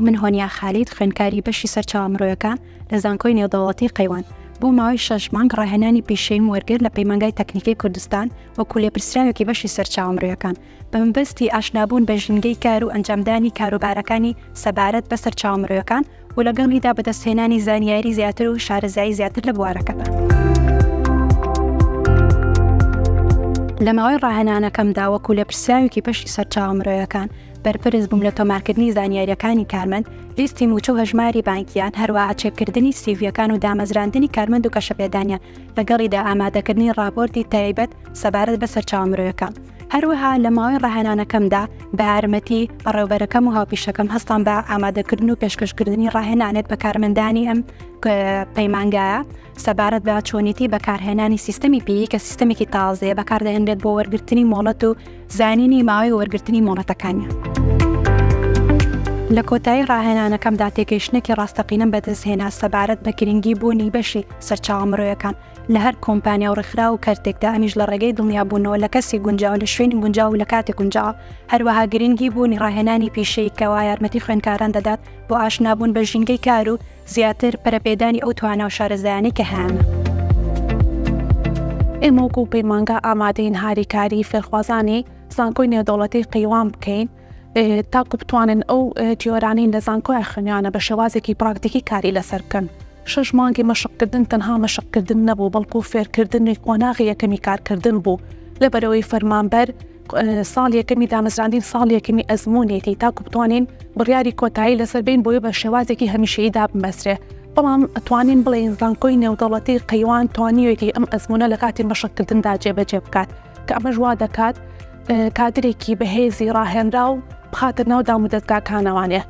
من هۆنیا خالید خوێندکاری بەشی سەرچاوە مرۆیەکان لە زانکۆی نێودەوڵەتی قەیوان بۆ ماوەی 6 مانگ ڕاهێنانی پیشەیی وەرگرت لە پەیمانگای تەکنیکی کوردستان وەکو لێپرسراوێکی بەشی سەرچاوە مرۆیەکان بە مەبەستی ئاشنابوون بە ژینگەی کار و ئەنجامدانی کاروبارەکانی سەبارەت بە سەرچاوە مرۆیەکان و لەگەڵیدا بەدەستهێنانی زانیاری زیاتر و شارەزایی زیاتر لە بوارەکەدا. لە ماوەی ڕاهێنانەکەمدا وەکو لێپرسراوێکی بەشی سەرچاوە مرۆیەکان بەرپرس بووم لە تۆمارکردنی زانیاریەکانی کارمەند، لیستی موچە و هەژماری بانکیان، هەروەها چێککردنی سیڤیەکان و دامەزراندنی کارمەند و کەشەپێدانیان لەگەڵیدا ئامادەکردنی ڕاپۆرتی تایبەت سەبارەت بە سەرچاوە مرۆیەکان. هەروەها لە ماوەی ڕاهێنانەکەمدا بە یارمەتی بەڕێوەبەرەکەم و هاوپیشەکەم هەستان بە ئامادەکردن و پێشکەشکردنی ڕاهێنانێت بە کارمەندانی ئەم پەیمانگایە سەبارەت بە چۆنیتی بەکارهێنانی سیستەمی پێی کە سیستەمێکی تازەیە بەکاردەهێنرێت بۆ وەرگرتنی مۆڵەت و زانینی ماوەی وەرگرتنی مۆڵەتەکانیان. لە کۆتایی ڕاهێنانەکەمدا تێگەیشتنێکی ڕاستەقینەم بەدەستهێنا سەبارەت بە گرنگی بوونی بەشی سەرچاوە مرۆیەکان لە هەر کۆمپانیا و ڕێکخرا و کەرتێکدا، ئەمیش لە ڕێگەی دڵنیابوونەوە لە کەسی گونجاو لە شوێنی گونجاو و لە کاتێک گونجاو، هەروەها گرنگی بوونی ڕاهێنانی پیشەیی کەوا یارمەتی خوێندکاران دەدات بۆ ئاشنابوون بە ژینگەی کار و زیاتر پەرەپێدانی ئەو توانە و شارەزایانەی کە هەیە. ئێمە وەکو پەیمانگا ئامادەین هاریکاری فێرخوازانی زانکۆی نێودەوڵەتی قەیوان بکەین تاکو بتوانن ئەو جۆرانین لە زانکۆی خوێنیانە بە شێوازێکی پراکتیکی کاری لەسەر بکەن. 6 مانگی مەشقکردن تەنها مەشقکردن نەبوو، بەڵکو فێرکردنی قۆناغی یەکەمی کارکردن بوو لەبەرەوەی فەرمانبەر ساڵ یەکەمی دامەزراندین ساڵ یەکەمی ئەزمموونێتی تاکو بتوانین بڕیاری کۆتایی لەسەر بین بۆیە بە شێوازێکی هەمیشەییدا بمەسرێ. بەڵام ئەتوانین بڵێن زانکۆی نێودەوڵەتی قەیوان توانیوێتی ئەم ئەزممونە لە کاتی مەشقکردندا جێبەجێ بکات کە ئەمەش وا دەکات کادرێکی بەهێزی ڕاهێنرا و بخاتە ناو دام و دەستگاکانەوانێ.